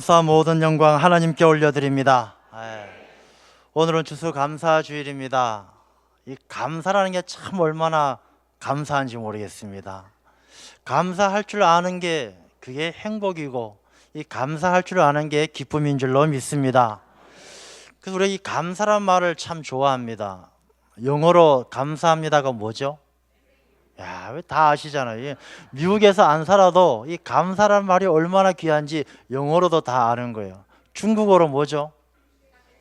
감사 모든 영광 하나님께 올려드립니다. 오늘은 추수감사주일입니다. 이 감사라는 게 참 얼마나 감사한지 모르겠습니다. 감사할 줄 아는 게 그게 행복이고, 이 감사할 줄 아는 게 기쁨인 줄로 믿습니다. 그래서 우리가 이 감사란 말을 참 좋아합니다. 영어로 감사합니다가 뭐죠? 야, 왜 다 아시잖아요. 미국에서 안 살아도 이 감사란 말이 얼마나 귀한지 영어로도 다 아는 거예요. 중국어로 뭐죠?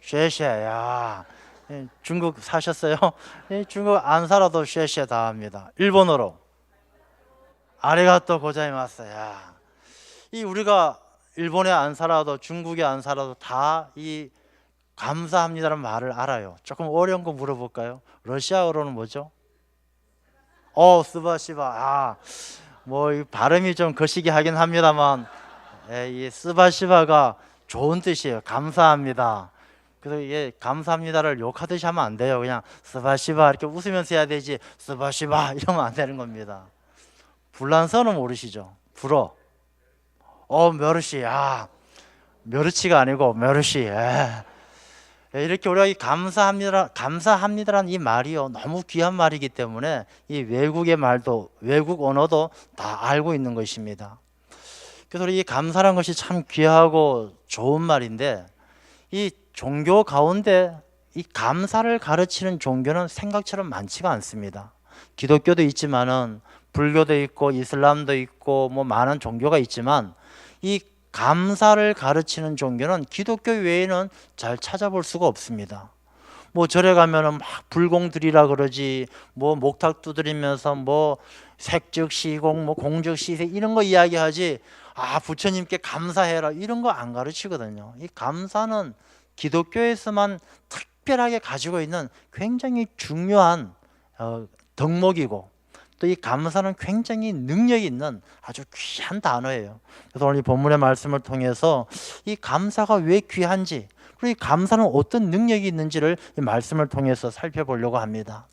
쉐쉐. 야, 중국 사셨어요? 중국 안 살아도 쉐쉐 다 합니다. 일본어로 아리가또 고자이마스. 야, 이 우리가 일본에 안 살아도 중국에 안 살아도 다 이 감사합니다라는 말을 알아요. 조금 어려운 거 물어볼까요? 러시아어로는 뭐죠? 스바시바. 이 발음이 좀 거시기 하긴 합니다만, 이 스바시바가 좋은 뜻이에요. 감사합니다. 그래서 이게 감사합니다를 욕하듯이 하면 안 돼요. 그냥 스바시바 이렇게 웃으면서 해야 되지, 스바시바 이러면 안 되는 겁니다. 불란서는 모르시죠? 불어. 멸치. 멸치가 아니고 멸치. 이렇게 우리가 이 감사합니다라는 이 말이요, 너무 귀한 말이기 때문에 이 외국의 말도, 외국 언어도 다 알고 있는 것입니다. 그래서 이 감사라는 것이 참 귀하고 좋은 말인데, 이 종교 가운데 이 감사를 가르치는 종교는 생각처럼 많지가 않습니다. 기독교도 있지만은 불교도 있고 이슬람도 있고 많은 종교가 있지만, 이 감사를 가르치는 종교는 기독교 외에는 잘 찾아볼 수가 없습니다. 절에 가면은 막 불공 드리라 그러지, 목탁 두드리면서 색즉 시공, 공즉 시세 이런 거 이야기하지, 부처님께 감사해라 이런 거 안 가르치거든요. 이 감사는 기독교에서만 특별하게 가지고 있는 굉장히 중요한 덕목이고, 또 이 감사는 굉장히 능력이 있는 아주 귀한 단어예요. 그래서 오늘 이 본문의 말씀을 통해서 이 감사가 왜 귀한지, 그리고 이 감사는 어떤 능력이 있는지를 이 말씀을 통해서 살펴보려고 합니다.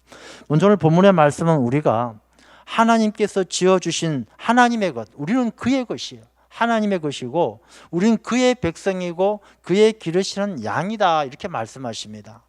먼저 오늘 본문의 말씀은 우리가 하나님께서 지어주신 하나님의 것, 우리는 그의 것이에요. 하나님의 것이고 우리는 그의 백성이고 그의 기르시는 양이다, 이렇게 말씀하십니다.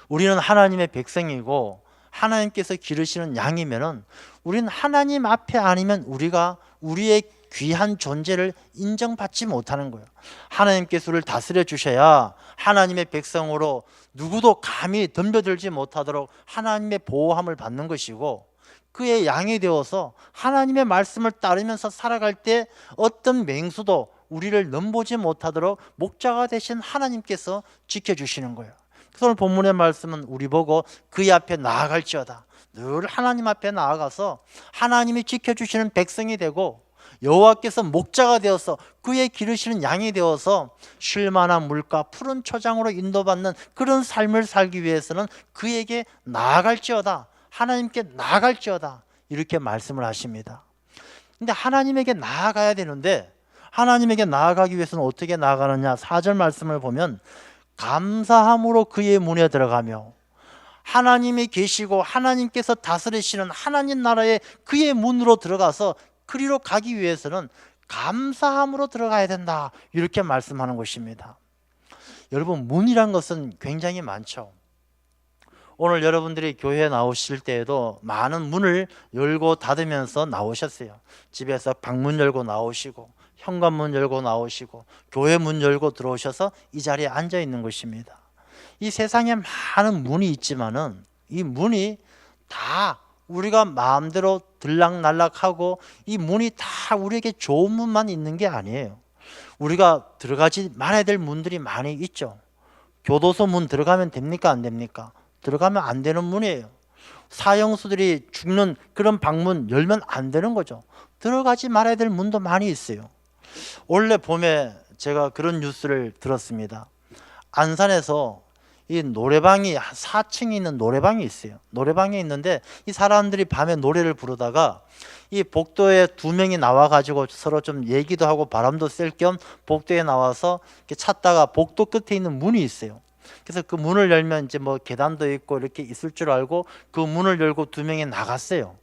우리는 하나님의 백성이고 하나님께서 기르시는 양이면은 우리는 하나님 앞에 아니면 우리가 우리의 귀한 존재를 인정받지 못하는 거예요. 하나님께서 우리를 다스려 주셔야 하나님의 백성으로 누구도 감히 덤벼들지 못하도록 하나님의 보호함을 받는 것이고, 그의 양이 되어서 하나님의 말씀을 따르면서 살아갈 때 어떤 맹수도 우리를 넘보지 못하도록 목자가 되신 하나님께서 지켜주시는 거예요. 그래서 오늘 본문의 말씀은 우리 보고 그의 앞에 나아갈지어다, 늘 하나님 앞에 나아가서 하나님이 지켜주시는 백성이 되고 여호와께서 목자가 되어서 그의 기르시는 양이 되어서 쉴 만한 물가 푸른 초장으로 인도받는 그런 삶을 살기 위해서는 그에게 나아갈지어다, 하나님께 나아갈지어다, 이렇게 말씀을 하십니다. 근데 하나님에게 나아가야 되는데, 하나님에게 나아가기 위해서는 어떻게 나아가느냐? 4절 말씀을 보면 감사함으로 그의 문에 들어가며, 하나님이 계시고 하나님께서 다스리시는 하나님 나라에 그의 문으로 들어가서 그리로 가기 위해서는 감사함으로 들어가야 된다, 이렇게 말씀하는 것입니다. 여러분, 문이란 것은 굉장히 많죠. 오늘 여러분들이 교회에 나오실 때에도 많은 문을 열고 닫으면서 나오셨어요. 집에서 방문 열고 나오시고, 현관문 열고 나오시고, 교회 문 열고 들어오셔서 이 자리에 앉아 있는 것입니다. 이 세상에 많은 문이 있지만은 이 문이 다 우리가 마음대로 들락날락하고, 이 문이 다 우리에게 좋은 문만 있는 게 아니에요. 우리가 들어가지 말아야 될 문들이 많이 있죠. 교도소 문 들어가면 됩니까, 안 됩니까? 들어가면 안 되는 문이에요. 사형수들이 죽는 그런 방문 열면 안 되는 거죠. 들어가지 말아야 될 문도 많이 있어요. 올해 봄에 제가 그런 뉴스를 들었습니다. 안산에서 이 노래방이 4층에 있는 노래방이 있어요. 노래방이 있는데 이 사람들이 밤에 노래를 부르다가 이 복도에 2명이 나와가지고 서로 좀 얘기도 하고 바람도 쐴 겸 복도에 나와서 이렇게 찾다가 복도 끝에 있는 문이 있어요. 그래서 그 문을 열면 이제 계단도 있고 이렇게 있을 줄 알고 그 문을 열고 2명이 나갔어요.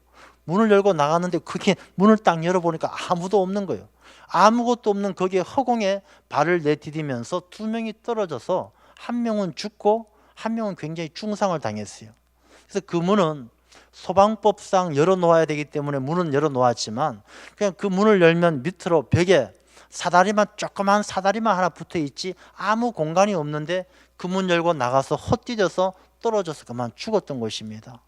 문을 열고 나갔는데 그게 문을 딱 열어보니까 아무도 없는 거예요. 아무것도 없는 거기에 허공에 발을 내디디면서 두 명이 떨어져서 한 명은 죽고 한 명은 굉장히 중상을 당했어요. 그래서 그 문은 소방법상 열어놓아야 되기 때문에 문은 열어놓았지만 그냥 그 문을 열면 밑으로 벽에 사다리만, 조그만 사다리만 하나 붙어 있지 아무 공간이 없는데 그 문 열고 나가서 헛디뎌서 떨어져서 그만 죽었던 것입니다.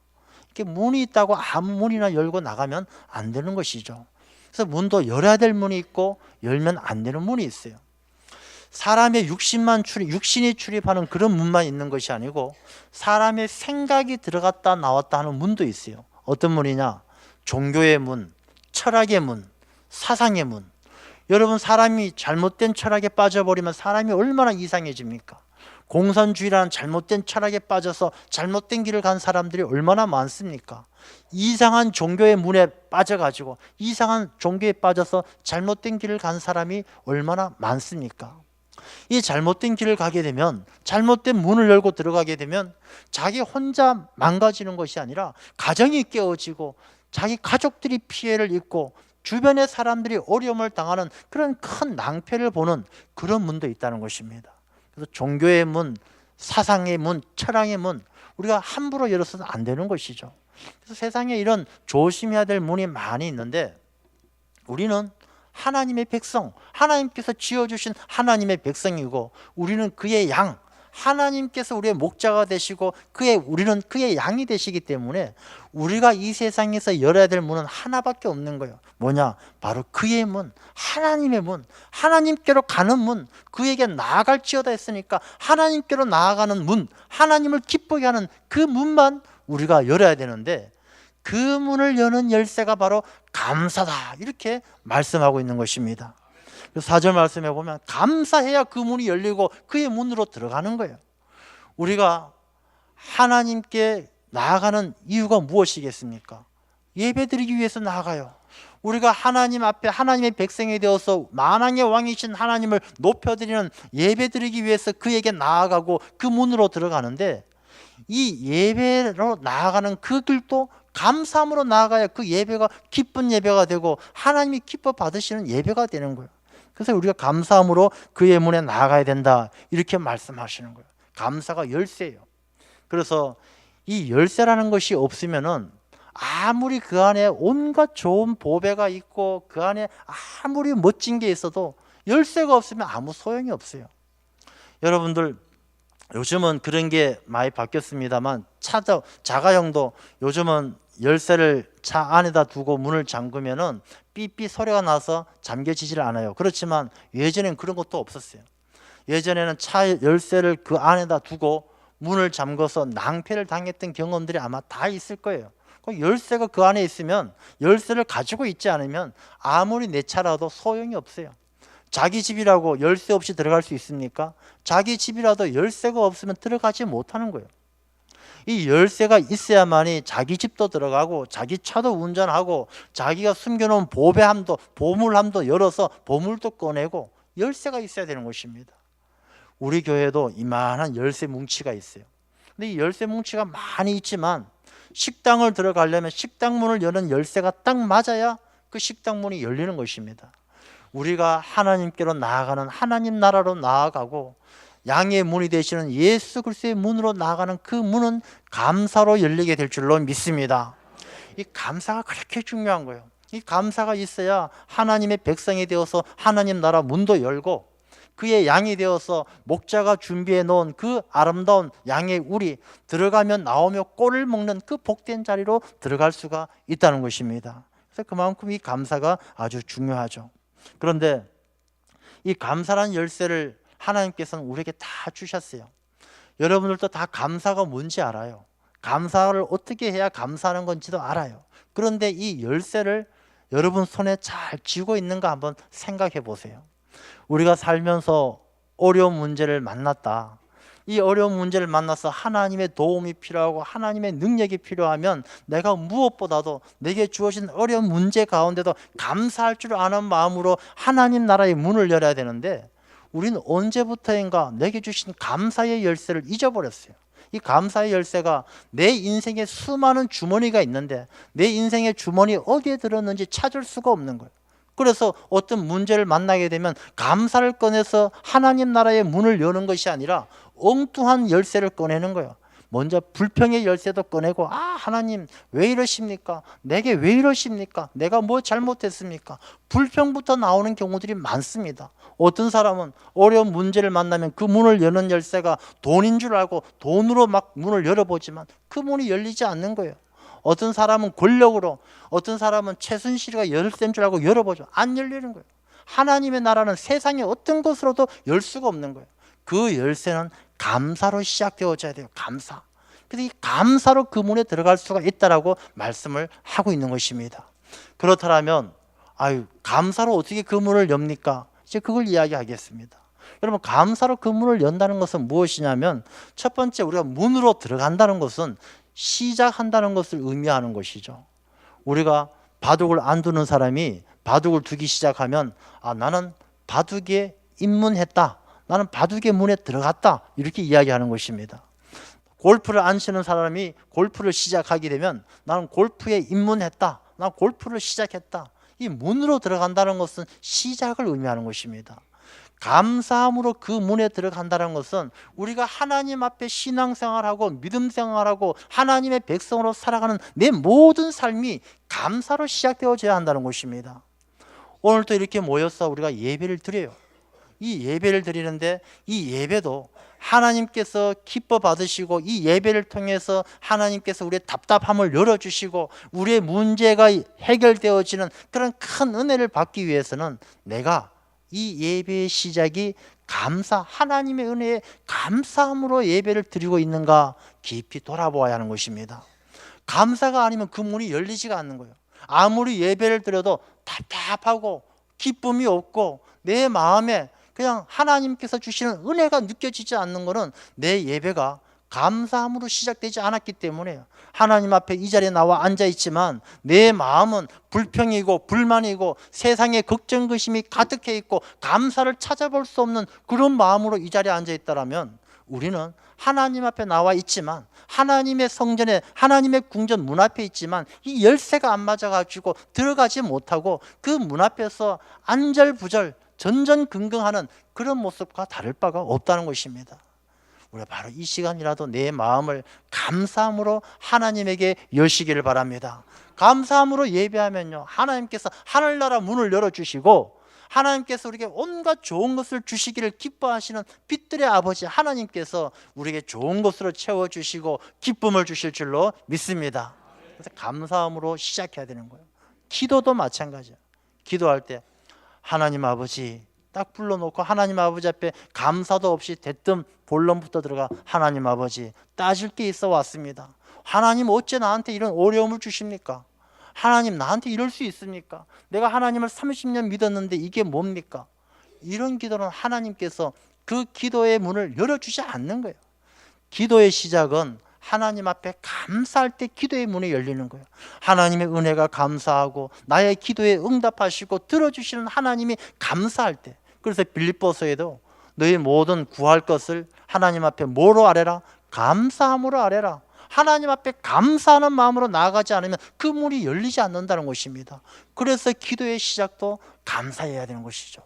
이렇게 문이 있다고 아무 문이나 열고 나가면 안 되는 것이죠. 그래서 문도 열어야 될 문이 있고 열면 안 되는 문이 있어요. 사람의 육신이 출입하는 그런 문만 있는 것이 아니고 사람의 생각이 들어갔다 나왔다 하는 문도 있어요. 어떤 문이냐? 종교의 문, 철학의 문, 사상의 문. 여러분, 사람이 잘못된 철학에 빠져버리면 사람이 얼마나 이상해집니까? 공산주의라는 잘못된 철학에 빠져서 잘못된 길을 간 사람들이 얼마나 많습니까? 이상한 종교의 문에 빠져가지고 이상한 종교에 빠져서 잘못된 길을 간 사람이 얼마나 많습니까? 이 잘못된 길을 가게 되면, 잘못된 문을 열고 들어가게 되면 자기 혼자 망가지는 것이 아니라 가정이 깨어지고 자기 가족들이 피해를 입고 주변의 사람들이 어려움을 당하는 그런 큰 낭패를 보는 그런 문도 있다는 것입니다. 그래서 종교의 문, 사상의 문, 철학의 문, 우리가 함부로 열어서는 안 되는 것이죠. 그래서 세상에 이런 조심해야 될 문이 많이 있는데 우리는 하나님의 백성, 하나님께서 지어주신 하나님의 백성이고 우리는 그의 양, 하나님께서 우리의 목자가 되시고 우리는 그의 양이 되시기 때문에 우리가 이 세상에서 열어야 될 문은 하나밖에 없는 거예요. 뭐냐? 바로 그의 문, 하나님의 문, 하나님께로 가는 문, 그에게 나아갈지어다 했으니까 하나님께로 나아가는 문, 하나님을 기쁘게 하는 그 문만 우리가 열어야 되는데 그 문을 여는 열쇠가 바로 감사다, 이렇게 말씀하고 있는 것입니다. 4절 말씀해 보면 감사해야 그 문이 열리고 그의 문으로 들어가는 거예요. 우리가 하나님께 나아가는 이유가 무엇이겠습니까? 예배드리기 위해서 나아가요. 우리가 하나님 앞에 하나님의 백성이 되어서 만왕의 왕이신 하나님을 높여드리는 예배드리기 위해서 그에게 나아가고 그 문으로 들어가는데 이 예배로 나아가는 그 길도 감사함으로 나아가야 그 예배가 기쁜 예배가 되고 하나님이 기뻐 받으시는 예배가 되는 거예요. 그래서 우리가 감사함으로 그의 문에 나아가야 된다, 이렇게 말씀하시는 거예요. 감사가 열쇠예요. 그래서 이 열쇠라는 것이 없으면은 아무리 그 안에 온갖 좋은 보배가 있고 그 안에 아무리 멋진 게 있어도 열쇠가 없으면 아무 소용이 없어요. 여러분들, 요즘은 그런 게 많이 바뀌었습니다만 자가용도 요즘은 열쇠를 차 안에다 두고 문을 잠그면은 삐삐 소리가 나서 잠겨지질 않아요. 그렇지만 예전엔 그런 것도 없었어요. 예전에는 차 열쇠를 그 안에다 두고 문을 잠궈서 낭패를 당했던 경험들이 아마 다 있을 거예요. 열쇠가 그 안에 있으면, 열쇠를 가지고 있지 않으면 아무리 내 차라도 소용이 없어요. 자기 집이라고 열쇠 없이 들어갈 수 있습니까? 자기 집이라도 열쇠가 없으면 들어가지 못하는 거예요. 이 열쇠가 있어야만이 자기 집도 들어가고 자기 차도 운전하고 자기가 숨겨놓은 보물함도 열어서 보물도 꺼내고 열쇠가 있어야 되는 것입니다. 우리 교회도 이만한 열쇠 뭉치가 있어요. 근데 이 열쇠 뭉치가 많이 있지만 식당을 들어가려면 식당 문을 여는 열쇠가 딱 맞아야 그 식당 문이 열리는 것입니다. 우리가 하나님께로 나아가는, 하나님 나라로 나아가고 양의 문이 되시는 예수 그리스도의 문으로 나아가는 그 문은 감사로 열리게 될 줄로 믿습니다. 이 감사가 그렇게 중요한 거예요. 이 감사가 있어야 하나님의 백성이 되어서 하나님 나라 문도 열고 그의 양이 되어서 목자가 준비해 놓은 그 아름다운 양의 우리, 들어가면 나오며 꼴을 먹는 그 복된 자리로 들어갈 수가 있다는 것입니다. 그래서 그만큼 이 감사가 아주 중요하죠. 그런데 이 감사라는 열쇠를 하나님께서는 우리에게 다 주셨어요. 여러분들도 다 감사가 뭔지 알아요. 감사를 어떻게 해야 감사하는 건지도 알아요. 그런데 이 열쇠를 여러분 손에 잘 쥐고 있는가 한번 생각해 보세요. 우리가 살면서 어려운 문제를 만났다. 이 어려운 문제를 만나서 하나님의 도움이 필요하고 하나님의 능력이 필요하면 내가 무엇보다도 내게 주어진 어려운 문제 가운데도 감사할 줄 아는 마음으로 하나님 나라의 문을 열어야 되는데 우리는 언제부터인가 내게 주신 감사의 열쇠를 잊어버렸어요. 이 감사의 열쇠가 내 인생에 수많은 주머니가 있는데 내 인생의 주머니 어디에 들었는지 찾을 수가 없는 거예요. 그래서 어떤 문제를 만나게 되면 감사를 꺼내서 하나님 나라의 문을 여는 것이 아니라 엉뚱한 열쇠를 꺼내는 거예요. 먼저 불평의 열쇠도 꺼내고, 하나님 왜 이러십니까? 내게 왜 이러십니까? 내가 뭐 잘못했습니까? 불평부터 나오는 경우들이 많습니다. 어떤 사람은 어려운 문제를 만나면 그 문을 여는 열쇠가 돈인 줄 알고 돈으로 막 문을 열어보지만 그 문이 열리지 않는 거예요. 어떤 사람은 권력으로, 어떤 사람은 최순실이가 열쇠인 줄 알고 열어보죠. 안 열리는 거예요. 하나님의 나라는 세상의 어떤 것으로도 열 수가 없는 거예요. 그 열쇠는 감사로 시작되어져야 돼요. 감사. 그래서 이 감사로 그 문에 들어갈 수가 있다라고 말씀을 하고 있는 것입니다. 그렇다면 감사로 어떻게 그 문을 엽니까? 이제 그걸 이야기하겠습니다. 여러분, 감사로 그 문을 연다는 것은 무엇이냐면, 첫 번째, 우리가 문으로 들어간다는 것은 시작한다는 것을 의미하는 것이죠. 우리가 바둑을 안 두는 사람이 바둑을 두기 시작하면 나는 바둑에 입문했다, 나는 바둑의 문에 들어갔다, 이렇게 이야기하는 것입니다. 골프를 안 치는 사람이 골프를 시작하게 되면 나는 골프에 입문했다, 나는 골프를 시작했다. 이 문으로 들어간다는 것은 시작을 의미하는 것입니다. 감사함으로 그 문에 들어간다는 것은 우리가 하나님 앞에 신앙생활하고 믿음생활하고 하나님의 백성으로 살아가는 내 모든 삶이 감사로 시작되어져야 한다는 것입니다. 오늘도 이렇게 모여서 우리가 예배를 드려요. 이 예배를 드리는데 이 예배도 하나님께서 기뻐 받으시고, 이 예배를 통해서 하나님께서 우리의 답답함을 열어주시고 우리의 문제가 해결되어지는 그런 큰 은혜를 받기 위해서는 내가 이 예배의 시작이 하나님의 은혜에 감사함으로 예배를 드리고 있는가 깊이 돌아보아야 하는 것입니다. 감사가 아니면 그 문이 열리지가 않는 거예요. 아무리 예배를 드려도 답답하고 기쁨이 없고 내 마음에 그냥 하나님께서 주시는 은혜가 느껴지지 않는 것은 내 예배가 감사함으로 시작되지 않았기 때문에요. 하나님 앞에 이 자리에 나와 앉아 있지만 내 마음은 불평이고 불만이고 세상에 걱정거심이 가득해 있고 감사를 찾아볼 수 없는 그런 마음으로 이 자리에 앉아 있다라면 우리는 하나님 앞에 나와 있지만, 하나님의 성전에, 하나님의 궁전 문 앞에 있지만 이 열쇠가 안 맞아가지고 들어가지 못하고 그 문 앞에서 안절부절 전전긍긍하는 그런 모습과 다를 바가 없다는 것입니다. 우리가 바로 이 시간이라도 내 마음을 감사함으로 하나님에게 여시기를 바랍니다. 감사함으로 예배하면요, 하나님께서 하늘나라 문을 열어주시고 하나님께서 우리에게 온갖 좋은 것을 주시기를 기뻐하시는 빛들의 아버지 하나님께서 우리에게 좋은 것으로 채워주시고 기쁨을 주실 줄로 믿습니다. 그래서 감사함으로 시작해야 되는 거예요. 기도도 마찬가지예요. 기도할 때 하나님 아버지 딱 불러놓고 하나님 아버지 앞에 감사도 없이 대뜸 본론부터 들어가 하나님 아버지 따질 게 있어 왔습니다. 하나님 어째 나한테 이런 어려움을 주십니까? 하나님 나한테 이럴 수 있습니까? 내가 하나님을 30년 믿었는데 이게 뭡니까? 이런 기도는 하나님께서 그 기도의 문을 열어주지 않는 거예요. 기도의 시작은 하나님 앞에 감사할 때 기도의 문이 열리는 거예요. 하나님의 은혜가 감사하고 나의 기도에 응답하시고 들어주시는 하나님이 감사할 때, 그래서 빌립보서에도 너희 모든 구할 것을 하나님 앞에 뭐로 아뢰라? 감사함으로 아뢰라. 하나님 앞에 감사하는 마음으로 나아가지 않으면 그 문이 열리지 않는다는 것입니다. 그래서 기도의 시작도 감사해야 되는 것이죠.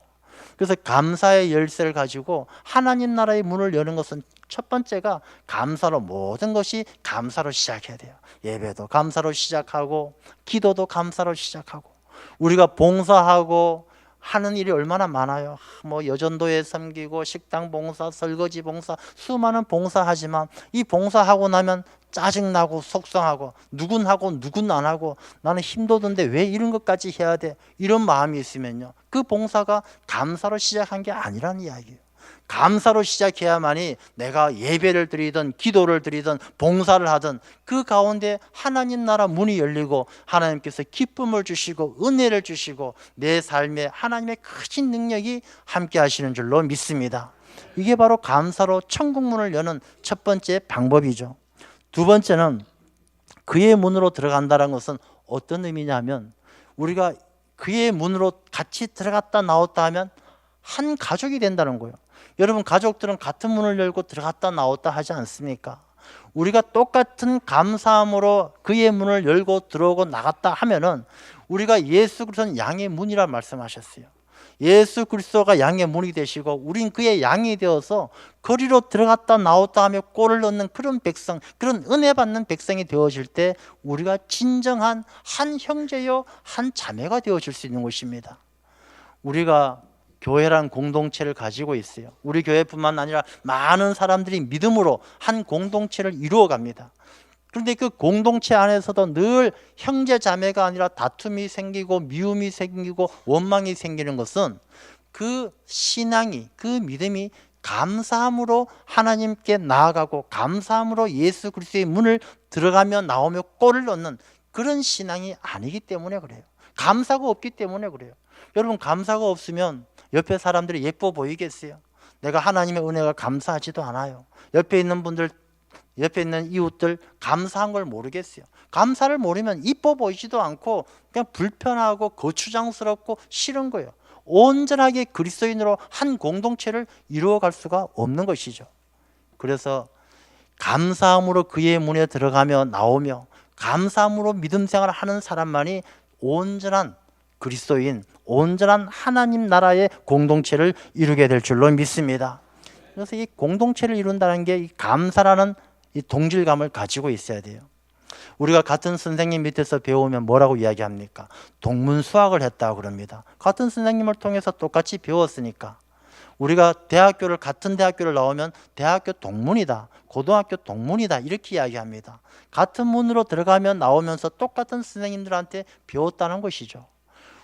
그래서 감사의 열쇠를 가지고 하나님 나라의 문을 여는 것은 첫 번째가 감사로, 모든 것이 감사로 시작해야 돼요. 예배도 감사로 시작하고 기도도 감사로 시작하고, 우리가 봉사하고 하는 일이 얼마나 많아요. 여전도에 섬기고 식당 봉사, 설거지 봉사, 수많은 봉사하지만 이 봉사하고 나면 짜증나고 속상하고 누군 하고 누군 안 하고 나는 힘도 드는데 왜 이런 것까지 해야 돼? 이런 마음이 있으면요, 그 봉사가 감사로 시작한 게 아니라는 이야기예요. 감사로 시작해야만이 내가 예배를 드리든 기도를 드리든 봉사를 하든 그 가운데 하나님 나라 문이 열리고 하나님께서 기쁨을 주시고 은혜를 주시고 내 삶에 하나님의 크신 능력이 함께 하시는 줄로 믿습니다. 이게 바로 감사로 천국 문을 여는 첫 번째 방법이죠. 두 번째는 그의 문으로 들어간다는 것은 어떤 의미냐면, 우리가 그의 문으로 같이 들어갔다 나왔다 하면 한 가족이 된다는 거예요. 여러분, 가족들은 같은 문을 열고 들어갔다 나왔다 하지 않습니까? 우리가 똑같은 감사함으로 그의 문을 열고 들어오고 나갔다 하면은 우리가 예수 그리스도는 양의 문이라 말씀하셨어요. 예수 그리스도가 양의 문이 되시고 우린 그의 양이 되어서 거리로 들어갔다 나왔다 하며 꼴을 넣는 그런 백성, 그런 은혜 받는 백성이 되어질 때 우리가 진정한 한 형제요 한 자매가 되어질 수 있는 것입니다. 우리가 교회란 공동체를 가지고 있어요. 우리 교회뿐만 아니라 많은 사람들이 믿음으로 한 공동체를 이루어 갑니다. 그런데 그 공동체 안에서도 늘 형제 자매가 아니라 다툼이 생기고 미움이 생기고 원망이 생기는 것은 그 신앙이, 그 믿음이 감사함으로 하나님께 나아가고 감사함으로 예수 그리스도의 문을 들어가며 나오며 꼴을 넣는 그런 신앙이 아니기 때문에 그래요. 감사가 없기 때문에 그래요. 여러분, 감사가 없으면 옆에 사람들이 예뻐 보이겠어요? 내가 하나님의 은혜가 감사하지도 않아요. 옆에 있는 분들, 옆에 있는 이웃들 감사한 걸 모르겠어요. 감사를 모르면 이뻐 보이지도 않고 그냥 불편하고 거추장스럽고 싫은 거예요. 온전하게 그리스도인으로 한 공동체를 이루어갈 수가 없는 것이죠. 그래서 감사함으로 그의 문에 들어가며 나오며 감사함으로 믿음 생활을 하는 사람만이 온전한 그리스도인, 온전한 하나님 나라의 공동체를 이루게 될 줄로 믿습니다. 그래서 이 공동체를 이룬다는 게 이 감사라는 이 동질감을 가지고 있어야 돼요. 우리가 같은 선생님 밑에서 배우면 뭐라고 이야기합니까? 동문수학을 했다고 그럽니다. 같은 선생님을 통해서 똑같이 배웠으니까. 우리가 같은 대학교를 나오면 대학교 동문이다, 고등학교 동문이다 이렇게 이야기합니다. 같은 문으로 들어가면 나오면서 똑같은 선생님들한테 배웠다는 것이죠.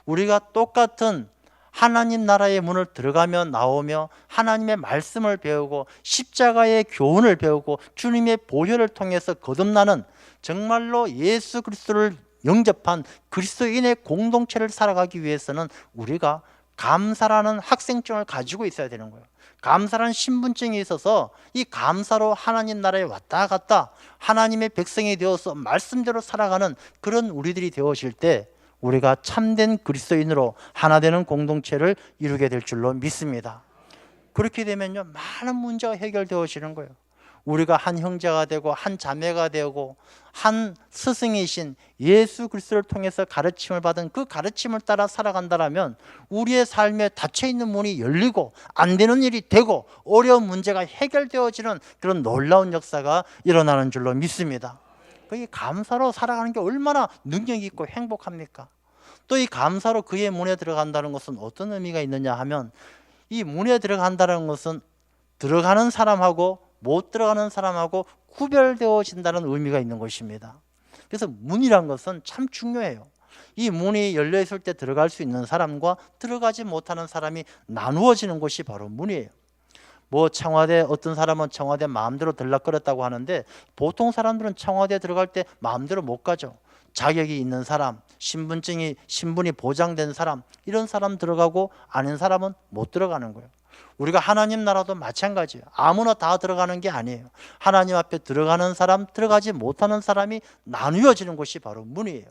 우리가 똑같은 하나님 나라의 문을 들어가며 나오며 하나님의 말씀을 배우고 십자가의 교훈을 배우고 주님의 보혈을 통해서 거듭나는 정말로 예수 그리스도를 영접한 그리스도인의 공동체를 살아가기 위해서는 우리가 감사라는 학생증을 가지고 있어야 되는 거예요. 감사라는 신분증이 있어서 이 감사로 하나님 나라에 왔다 갔다 하나님의 백성이 되어서 말씀대로 살아가는 그런 우리들이 되어질 때 우리가 참된 그리스도인으로 하나 되는 공동체를 이루게 될 줄로 믿습니다. 그렇게 되면요, 많은 문제가 해결되어지는 거예요. 우리가 한 형제가 되고 한 자매가 되고 한 스승이신 예수 그리스도를 통해서 가르침을 받은 그 가르침을 따라 살아간다면 우리의 삶에 닫혀있는 문이 열리고 안 되는 일이 되고 어려운 문제가 해결되어지는 그런 놀라운 역사가 일어나는 줄로 믿습니다. 이 감사로 살아가는 게 얼마나 능력이 있고 행복합니까? 또 이 감사로 그의 문에 들어간다는 것은 어떤 의미가 있느냐 하면 이 문에 들어간다는 것은 들어가는 사람하고 못 들어가는 사람하고 구별되어진다는 의미가 있는 것입니다. 그래서 문이란 것은 참 중요해요. 이 문이 열려 있을 때 들어갈 수 있는 사람과 들어가지 못하는 사람이 나누어지는 것이 바로 문이에요. 청와대, 어떤 사람은 청와대 마음대로 들락거렸다고 하는데 보통 사람들은 청와대 들어갈 때 마음대로 못 가죠. 자격이 있는 사람, 신분이 보장된 사람, 이런 사람 들어가고 아닌 사람은 못 들어가는 거예요. 우리가 하나님 나라도 마찬가지예요. 아무나 다 들어가는 게 아니에요. 하나님 앞에 들어가는 사람, 들어가지 못하는 사람이 나누어지는 것이 바로 문이에요.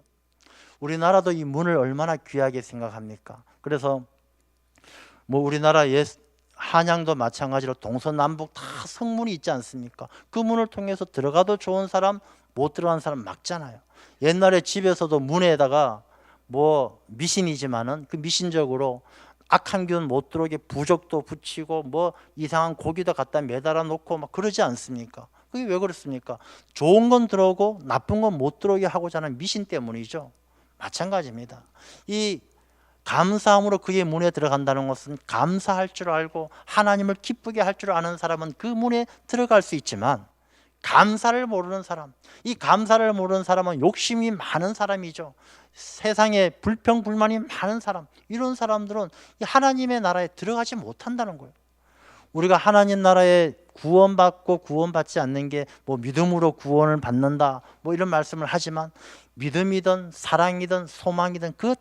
우리나라도 이 문을 얼마나 귀하게 생각합니까? 그래서 우리나라 한양도 마찬가지로 동서남북 다 성문이 있지 않습니까? 그 문을 통해서 들어가도 좋은 사람, 못 들어가는 사람 막잖아요. 옛날에 집에서도 문에다가 미신이지만은 그 미신적으로 악한 기운 못 들어오게 부적도 붙이고 이상한 고기도 갖다 매달아 놓고 막 그러지 않습니까? 그게 왜 그렇습니까? 좋은 건 들어오고 나쁜 건 못 들어오게 하고자 하는 미신 때문이죠. 마찬가지입니다. 이 감사함으로 그의 문에 들어간다는 것은 감사할 줄 알고 하나님을 기쁘게 할 줄 아는 사람은 그 문에 들어갈 수 있지만 감사를 모르는 사람, 이 감사를 모르는 사람은 욕심이 많은 사람이죠. 세상에 불평불만이 많은 사람, 이런 사람들은 하나님의 나라에 들어가지 못한다는 거예요. 우리가 하나님 나라에 구원받고 구원받지 않는 게 믿음으로 구원을 받는다 이런 말씀을 하지만 믿음이든 사랑이든 소망이든 그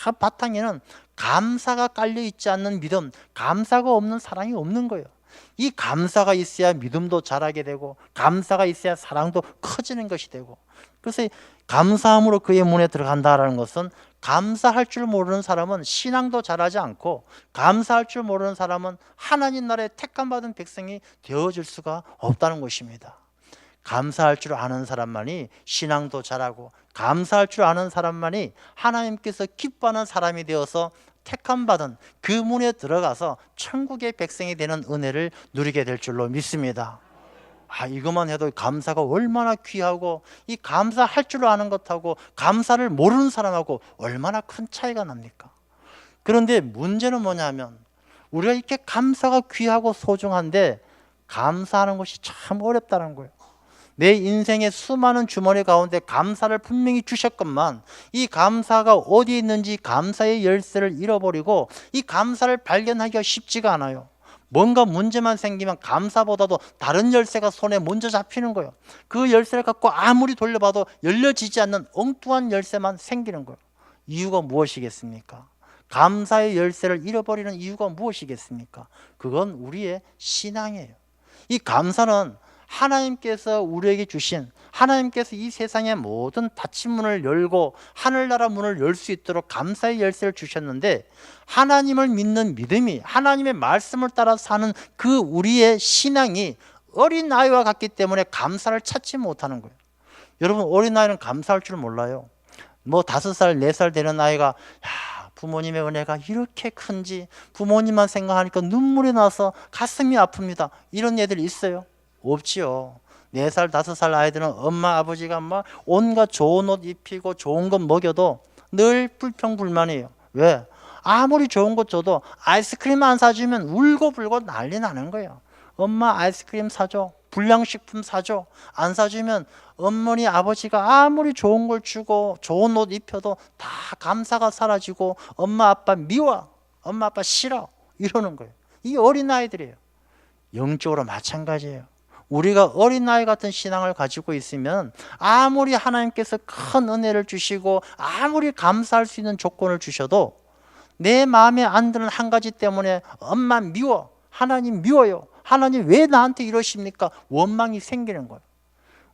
다 바탕에는 감사가 깔려 있지 않는 믿음, 감사가 없는 사랑이 없는 거예요. 이 감사가 있어야 믿음도 자라게 되고 감사가 있어야 사랑도 커지는 것이 되고, 그래서 감사함으로 그의 문에 들어간다라는 것은 감사할 줄 모르는 사람은 신앙도 잘하지 않고 감사할 줄 모르는 사람은 하나님 나라의 택함받은 백성이 되어질 수가 없다는 것입니다. 감사할 줄 아는 사람만이 신앙도 잘하고, 감사할 줄 아는 사람만이 하나님께서 기뻐하는 사람이 되어서 택함받은 그 문에 들어가서 천국의 백성이 되는 은혜를 누리게 될 줄로 믿습니다. 이것만 해도 감사가 얼마나 귀하고, 이 감사할 줄 아는 것하고 감사를 모르는 사람하고 얼마나 큰 차이가 납니까? 그런데 문제는 뭐냐면, 우리가 이렇게 감사가 귀하고 소중한데 감사하는 것이 참 어렵다는 거예요. 내 인생의 수많은 주머니 가운데 감사를 분명히 주셨건만, 이 감사가 어디에 있는지 감사의 열쇠를 잃어버리고 이 감사를 발견하기가 쉽지가 않아요. 뭔가 문제만 생기면 감사보다도 다른 열쇠가 손에 먼저 잡히는 거예요. 그 열쇠를 갖고 아무리 돌려봐도 열려지지 않는 엉뚱한 열쇠만 생기는 거예요. 이유가 무엇이겠습니까? 감사의 열쇠를 잃어버리는 이유가 무엇이겠습니까? 그건 우리의 신앙이에요. 이 감사는 하나님께서 우리에게 주신, 하나님께서 이 세상의 모든 닫힌 문을 열고 하늘나라 문을 열 수 있도록 감사의 열쇠를 주셨는데, 하나님을 믿는 믿음이, 하나님의 말씀을 따라 사는 그 우리의 신앙이 어린아이와 같기 때문에 감사를 찾지 못하는 거예요. 여러분, 어린아이는 감사할 줄 몰라요. 5살, 4살 되는 아이가 부모님의 은혜가 이렇게 큰지 부모님만 생각하니까 눈물이 나서 가슴이 아픕니다, 이런 애들이 있어요? 없지요. 4살, 5살 아이들은 엄마, 아버지가 막 온갖 좋은 옷 입히고 좋은 것 먹여도 늘 불평불만이에요. 왜? 아무리 좋은 것 줘도 아이스크림 안 사주면 울고불고 난리 나는 거예요. 엄마 아이스크림 사줘, 불량식품 사줘. 안 사주면 어머니, 아버지가 아무리 좋은 걸 주고 좋은 옷 입혀도 다 감사가 사라지고 엄마, 아빠 미워, 엄마, 아빠 싫어, 이러는 거예요. 이 어린아이들이에요. 영적으로 마찬가지예요. 우리가 어린아이 같은 신앙을 가지고 있으면 아무리 하나님께서 큰 은혜를 주시고 아무리 감사할 수 있는 조건을 주셔도 내 마음에 안 드는 한 가지 때문에 엄마 미워, 하나님 미워요, 하나님 왜 나한테 이러십니까? 원망이 생기는 거예요.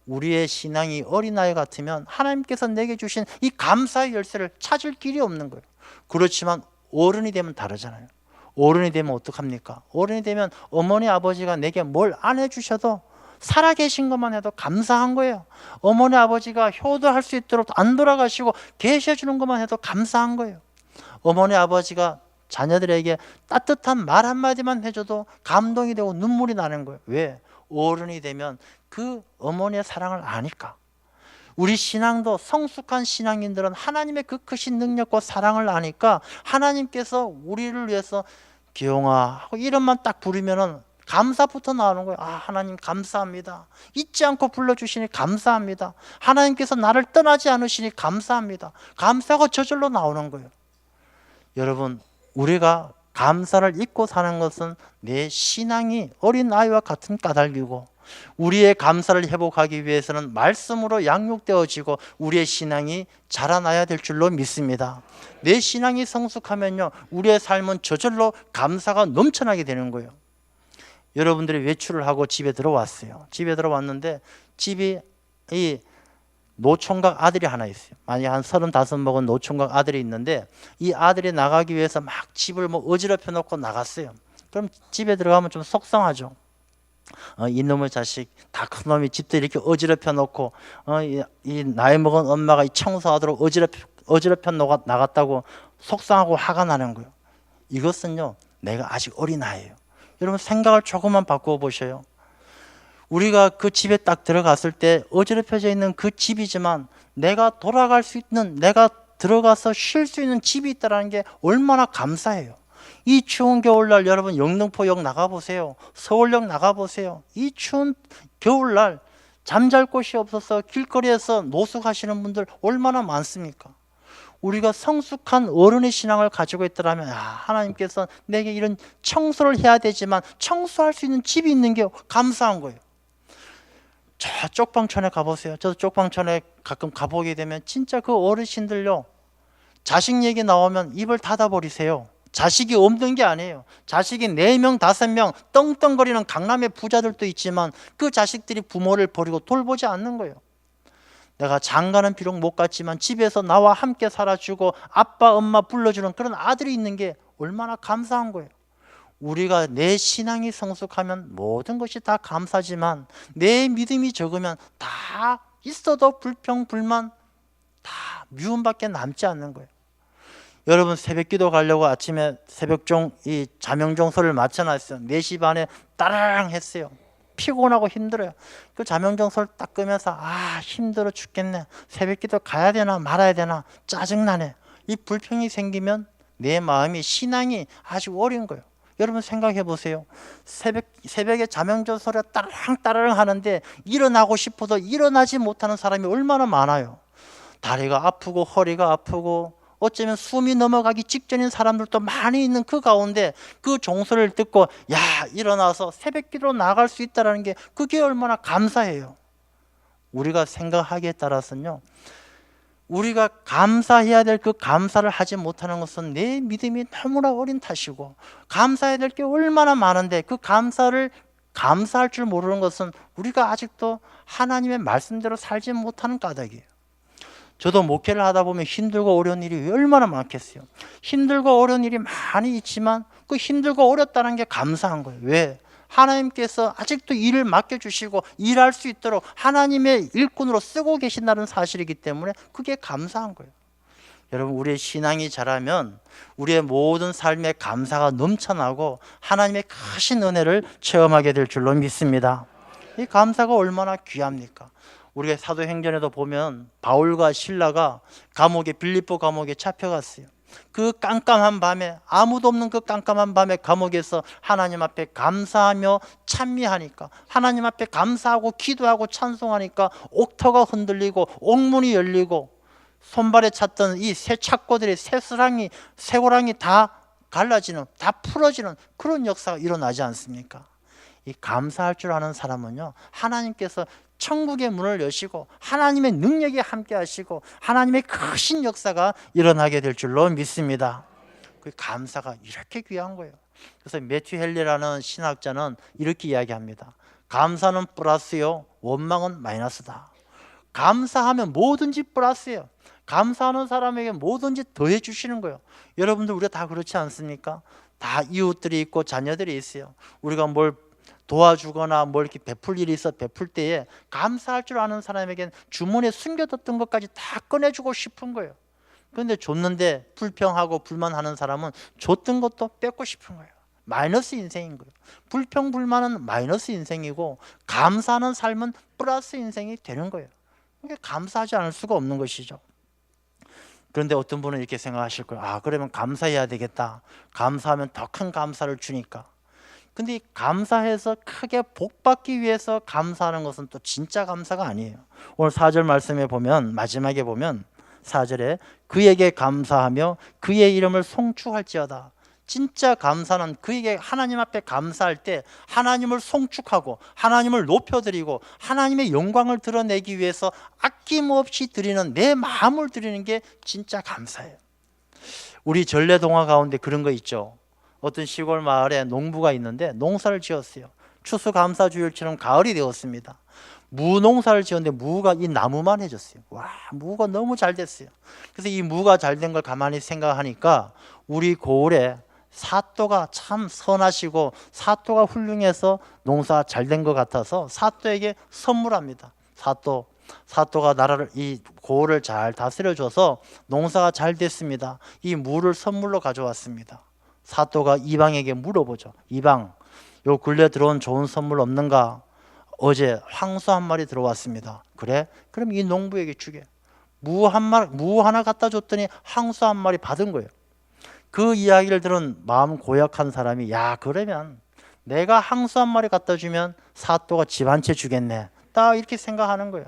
우리의 신앙이 어린아이 같으면 하나님께서 내게 주신 이 감사의 열쇠를 찾을 길이 없는 거예요. 그렇지만 어른이 되면 다르잖아요. 어른이 되면 어떡합니까? 어른이 되면 어머니, 아버지가 내게 뭘 안 해주셔도 살아계신 것만 해도 감사한 거예요. 어머니, 아버지가 효도할 수 있도록 안 돌아가시고 계셔주는 것만 해도 감사한 거예요. 어머니, 아버지가 자녀들에게 따뜻한 말 한마디만 해줘도 감동이 되고 눈물이 나는 거예요. 왜? 어른이 되면 그 어머니의 사랑을 아니까. 우리 신앙도, 성숙한 신앙인들은 하나님의 그 크신 능력과 사랑을 아니까 하나님께서 우리를 위해서 기용아 하고 이름만 딱 부르면은 감사부터 나오는 거예요. 하나님 감사합니다. 잊지 않고 불러주시니 감사합니다. 하나님께서 나를 떠나지 않으시니 감사합니다. 감사가 저절로 나오는 거예요. 여러분, 우리가 감사를 잊고 사는 것은 내 신앙이 어린아이와 같은 까닭이고, 우리의 감사를 회복하기 위해서는 말씀으로 양육되어지고 우리의 신앙이 자라나야 될 줄로 믿습니다. 내 신앙이 성숙하면요, 우리의 삶은 저절로 감사가 넘쳐나게 되는 거예요. 여러분들이 외출을 하고 집에 들어왔어요. 집에 들어왔는데 집이 이 노총각 아들이 하나 있어요. 만약에 한 35 먹은 노총각 아들이 있는데 이 아들이 나가기 위해서 막 집을 어지럽혀 놓고 나갔어요. 그럼 집에 들어가면 좀 속상하죠. 이놈의 자식, 다 큰 놈이 집도 이렇게 어지럽혀 놓고 이 나이 먹은 엄마가 이 청소하도록 어지럽혀 나갔다고 속상하고 화가 나는 거예요. 이것은요, 내가 아직 어린아이예요. 여러분, 생각을 조금만 바꾸어 보셔요. 우리가 그 집에 딱 들어갔을 때 어지럽혀져 있는 그 집이지만 내가 돌아갈 수 있는, 내가 들어가서 쉴 수 있는 집이 있다는 게 얼마나 감사해요. 이 추운 겨울날 여러분 영등포역 나가보세요. 서울역 나가보세요. 이 추운 겨울날 잠잘 곳이 없어서 길거리에서 노숙하시는 분들 얼마나 많습니까? 우리가 성숙한 어른의 신앙을 가지고 있더라면 하나님께서 내게 이런 청소를 해야 되지만 청소할 수 있는 집이 있는 게 감사한 거예요. 저 쪽방촌에 가보세요. 저도 쪽방촌에 가끔 가보게 되면 진짜 그 어르신들요, 자식 얘기 나오면 입을 닫아버리세요. 자식이 없는 게 아니에요. 자식이 4명, 5명 떵떵거리는 강남의 부자들도 있지만 그 자식들이 부모를 버리고 돌보지 않는 거예요. 내가 장가는 비록 못 갔지만 집에서 나와 함께 살아주고 아빠, 엄마 불러주는 그런 아들이 있는 게 얼마나 감사한 거예요. 우리가 내 신앙이 성숙하면 모든 것이 다 감사지만 내 믿음이 적으면 다 있어도 불평, 불만, 다 미움밖에 남지 않는 거예요. 여러분 새벽 기도 가려고 아침에 새벽종 이 자명종소를 맞춰놨어요. 4시 반에 따라랑 했어요. 피곤하고 힘들어요. 그 자명종소를 딱 끄면서 힘들어 죽겠네. 새벽 기도 가야 되나 말아야 되나 짜증나네. 이 불평이 생기면 내 마음이 신앙이 아주 어린 거예요. 여러분 생각해 보세요. 새벽에 자명종소를 따라랑 하는데 일어나고 싶어도 일어나지 못하는 사람이 얼마나 많아요. 다리가 아프고 허리가 아프고 어쩌면 숨이 넘어가기 직전인 사람들도 많이 있는 그 가운데 그 종소리를 듣고 일어나서 새벽 기도로 나갈 수 있다는 게 그게 얼마나 감사해요. 우리가 생각하기에 따라서는요, 우리가 감사해야 될 그 감사를 하지 못하는 것은 내 믿음이 너무나 어린 탓이고, 감사해야 될 게 얼마나 많은데 그 감사를 감사할 줄 모르는 것은 우리가 아직도 하나님의 말씀대로 살지 못하는 까닭이에요. 저도 목회를 하다 보면 힘들고 어려운 일이 얼마나 많겠어요. 힘들고 어려운 일이 많이 있지만 그 힘들고 어렵다는 게 감사한 거예요. 왜? 하나님께서 아직도 일을 맡겨주시고 일할 수 있도록 하나님의 일꾼으로 쓰고 계신다는 사실이기 때문에 그게 감사한 거예요. 여러분 우리의 신앙이 자라면 우리의 모든 삶에 감사가 넘쳐나고 하나님의 크신 은혜를 체험하게 될 줄로 믿습니다. 이 감사가 얼마나 귀합니까? 우리가 사도행전에도 보면 바울과 실라가 감옥에 빌립보 감옥에 잡혀갔어요. 그 깜깜한 밤에 아무도 없는 그 깜깜한 밤에 감옥에서 하나님 앞에 감사하며 찬미하니까 하나님 앞에 감사하고 기도하고 찬송하니까 옥터가 흔들리고 옥문이 열리고 손발에 찼던 이 새 착고들의 쇠고랑이 다 갈라지는 다 풀어지는 그런 역사가 일어나지 않습니까? 이 감사할 줄 아는 사람은요 하나님께서 천국의 문을 여시고 하나님의 능력이 함께 하시고 하나님의 크신 역사가 일어나게 될 줄로 믿습니다. 그 감사가 이렇게 귀한 거예요. 그래서 매튜 헨리라는 신학자는 이렇게 이야기합니다. 감사는 플러스요 원망은 마이너스다. 감사하면 뭐든지 플러스예요. 감사하는 사람에게 뭐든지 더해 주시는 거예요. 여러분들 우리가 다 그렇지 않습니까? 다 이웃들이 있고 자녀들이 있어요. 우리가 뭘 도와주거나 뭘 이렇게 베풀 일이 있어 베풀 때에 감사할 줄 아는 사람에겐 주머니에 숨겨뒀던 것까지 다 꺼내주고 싶은 거예요. 그런데 줬는데 불평하고 불만하는 사람은 줬던 것도 뺏고 싶은 거예요. 마이너스 인생인 거예요. 불평 불만은 마이너스 인생이고 감사하는 삶은 플러스 인생이 되는 거예요. 그러니까 감사하지 않을 수가 없는 것이죠. 그런데 어떤 분은 이렇게 생각하실 거예요. 그러면 감사해야 되겠다. 감사하면 더 큰 감사를 주니까. 근데 이 감사해서 크게 복받기 위해서 감사하는 것은 또 진짜 감사가 아니에요. 오늘 4절 말씀에 보면 마지막에 보면 4절에 그에게 감사하며 그의 이름을 송축할지어다. 진짜 감사는 그에게 하나님 앞에 감사할 때 하나님을 송축하고 하나님을 높여드리고 하나님의 영광을 드러내기 위해서 아낌없이 드리는 내 마음을 드리는 게 진짜 감사예요. 우리 전래동화 가운데 그런 거 있죠. 어떤 시골 마을에 농부가 있는데 농사를 지었어요. 추수감사주일처럼 가을이 되었습니다. 무농사를 지었는데 무가 이 나무만 해졌어요. 무가 너무 잘 됐어요. 그래서 이 무가 잘 된 걸 가만히 생각하니까 우리 고을에 사또가 참 선하시고 사또가 훌륭해서 농사 잘 된 것 같아서 사또에게 선물합니다. 사또가 나라를 이 고을을 잘 다스려줘서 농사가 잘 됐습니다. 이 무를 선물로 가져왔습니다. 사또가 이방에게 물어보죠. 이방, 요 근래 들어온 좋은 선물 없는가? 어제 황소 한 마리 들어왔습니다. 그래? 그럼 이 농부에게 주게. 무 하나 갖다 줬더니 황소 한 마리 받은 거예요. 그 이야기를 들은 마음 고약한 사람이 그러면 내가 황소 한 마리 갖다 주면 사또가 집 한 채 주겠네. 딱 이렇게 생각하는 거예요.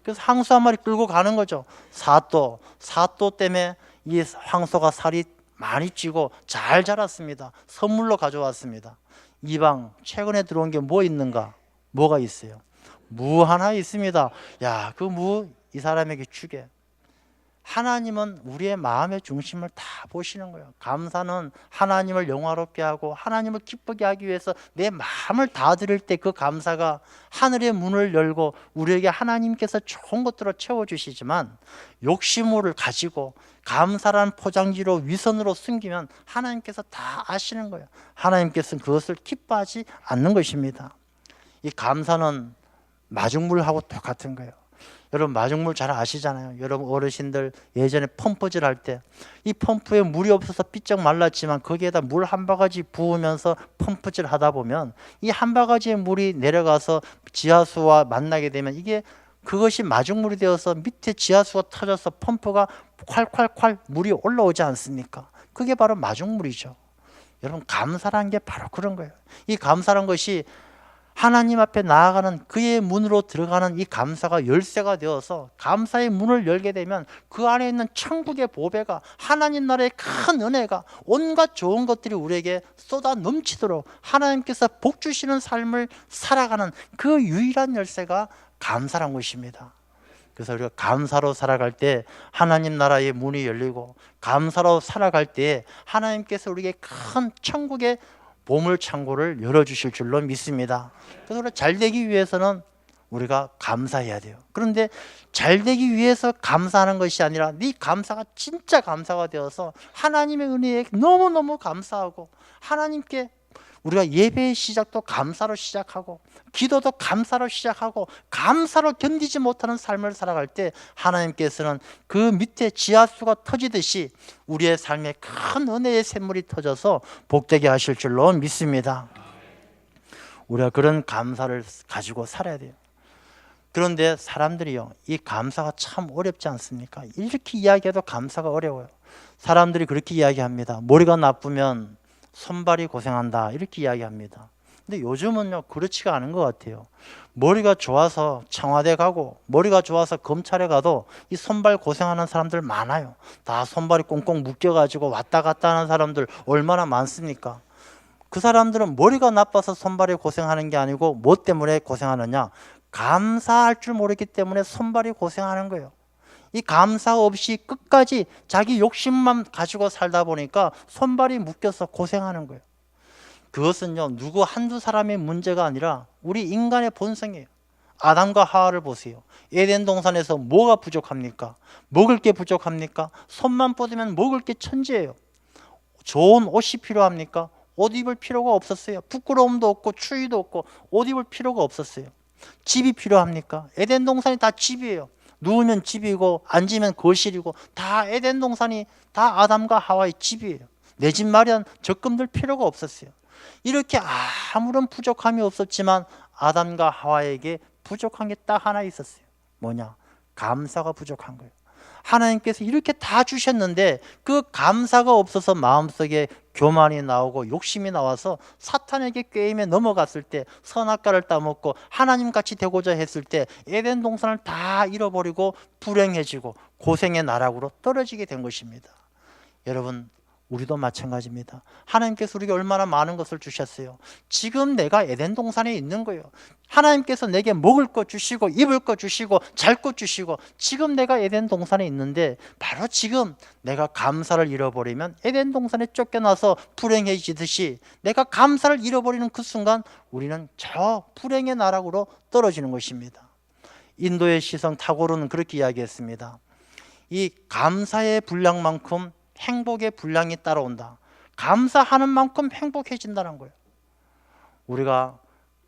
그래서 황소 한 마리 끌고 가는 거죠. 사또 때문에 이 황소가 살이 많이 찌고 잘 자랐습니다. 선물로 가져왔습니다. 이방 최근에 들어온 게 뭐 있는가? 뭐가 있어요? 무 하나 있습니다. 그 무 이 사람에게 주게. 하나님은 우리의 마음의 중심을 다 보시는 거예요. 감사는 하나님을 영화롭게 하고 하나님을 기쁘게 하기 위해서 내 마음을 다 드릴 때 그 감사가 하늘의 문을 열고 우리에게 하나님께서 좋은 것들로 채워주시지만, 욕심을 가지고 감사라는 포장지로 위선으로 숨기면 하나님께서 다 아시는 거예요. 하나님께서는 그것을 기뻐하지 않는 것입니다. 이 감사는 마중물하고 똑같은 거예요. 여러분 마중물 잘 아시잖아요. 여러분 어르신들 예전에 펌프질 할 때 이 펌프에 물이 없어서 삐쩍 말랐지만 거기에다 물 한 바가지 부으면서 펌프질 하다 보면 이 한 바가지의 물이 내려가서 지하수와 만나게 되면 그것이 마중물이 되어서 밑에 지하수가 터져서 펌프가 콸콸콸 물이 올라오지 않습니까? 그게 바로 마중물이죠. 여러분 감사라는 게 바로 그런 거예요. 이 감사라는 것이 하나님 앞에 나아가는 그의 문으로 들어가는 이 감사가 열쇠가 되어서 감사의 문을 열게 되면 그 안에 있는 천국의 보배가, 하나님 나라의 큰 은혜가, 온갖 좋은 것들이 우리에게 쏟아 넘치도록 하나님께서 복 주시는 삶을 살아가는 그 유일한 열쇠가 감사란 것입니다. 그래서 우리가 감사로 살아갈 때 하나님 나라의 문이 열리고, 감사로 살아갈 때 하나님께서 우리에게 큰 천국의 보물 창고를 열어주실 줄로 믿습니다. 그래서 우리가 잘 되기 위해서는 우리가 감사해야 돼요. 그런데 잘 되기 위해서 감사하는 것이 아니라 네 감사가 진짜 감사가 되어서 하나님의 은혜에 너무너무 감사하고, 하나님께 우리가 예배의 시작도 감사로 시작하고 기도도 감사로 시작하고 감사로 견디지 못하는 삶을 살아갈 때 하나님께서는 그 밑에 지하수가 터지듯이 우리의 삶에 큰 은혜의 샘물이 터져서 복되게 하실 줄로 믿습니다. 우리가 그런 감사를 가지고 살아야 돼요. 그런데 사람들이요, 이 감사가 참 어렵지 않습니까? 이렇게 이야기해도 감사가 어려워요. 사람들이 그렇게 이야기합니다. 머리가 나쁘면 손발이 고생한다, 이렇게 이야기합니다. 근데 요즘은요 그렇지가 않은 것 같아요. 머리가 좋아서 청와대 가고 머리가 좋아서 검찰에 가도 이 손발 고생하는 사람들 많아요. 다 손발이 꽁꽁 묶여가지고 왔다 갔다 하는 사람들 얼마나 많습니까? 그 사람들은 머리가 나빠서 손발이 고생하는 게 아니고 뭐 때문에 고생하느냐? 감사할 줄 모르기 때문에 손발이 고생하는 거예요. 이 감사 없이 끝까지 자기 욕심만 가지고 살다 보니까 손발이 묶여서 고생하는 거예요. 그것은요 누구 한두 사람의 문제가 아니라 우리 인간의 본성이에요. 아담과 하와를 보세요. 에덴 동산에서 뭐가 부족합니까? 먹을 게 부족합니까? 손만 뻗으면 먹을 게 천지예요. 좋은 옷이 필요합니까? 옷 입을 필요가 없었어요. 부끄러움도 없고 추위도 없고 옷 입을 필요가 없었어요. 집이 필요합니까? 에덴 동산이 다 집이에요. 누우면 집이고 앉으면 거실이고 다 에덴 동산이 다 아담과 하와의 집이에요. 내 집 마련 적금들 필요가 없었어요. 이렇게 아무런 부족함이 없었지만 아담과 하와에게 부족한 게 딱 하나 있었어요. 뭐냐? 감사가 부족한 거예요. 하나님께서 이렇게 다 주셨는데 그 감사가 없어서 마음속에 교만이 나오고 욕심이 나와서 사탄에게 꾀임에 넘어갔을 때, 선악과를 따먹고 하나님같이 되고자 했을 때 에덴 동산을 다 잃어버리고 불행해지고 고생의 나락으로 떨어지게 된 것입니다. 여러분 우리도 마찬가지입니다. 하나님께서 우리에게 얼마나 많은 것을 주셨어요. 지금 내가 에덴 동산에 있는 거예요. 하나님께서 내게 먹을 것 주시고 입을 것 주시고 잘 것 주시고 지금 내가 에덴 동산에 있는데, 바로 지금 내가 감사를 잃어버리면 에덴 동산에 쫓겨나서 불행해지듯이 내가 감사를 잃어버리는 그 순간 우리는 저 불행의 나락으로 떨어지는 것입니다. 인도의 시성 타고르는 그렇게 이야기했습니다. 이 감사의 분량만큼 행복의 분량이 따라온다. 감사하는 만큼 행복해진다는 거예요. 우리가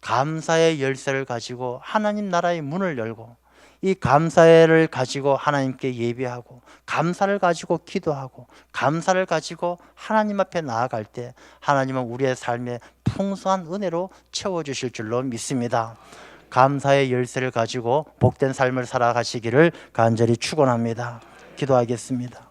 감사의 열쇠를 가지고 하나님 나라의 문을 열고, 이 감사를 가지고 하나님께 예배하고, 감사를 가지고 기도하고, 감사를 가지고 하나님 앞에 나아갈 때 하나님은 우리의 삶에 풍성한 은혜로 채워주실 줄로 믿습니다. 감사의 열쇠를 가지고 복된 삶을 살아가시기를 간절히 축원합니다. 기도하겠습니다.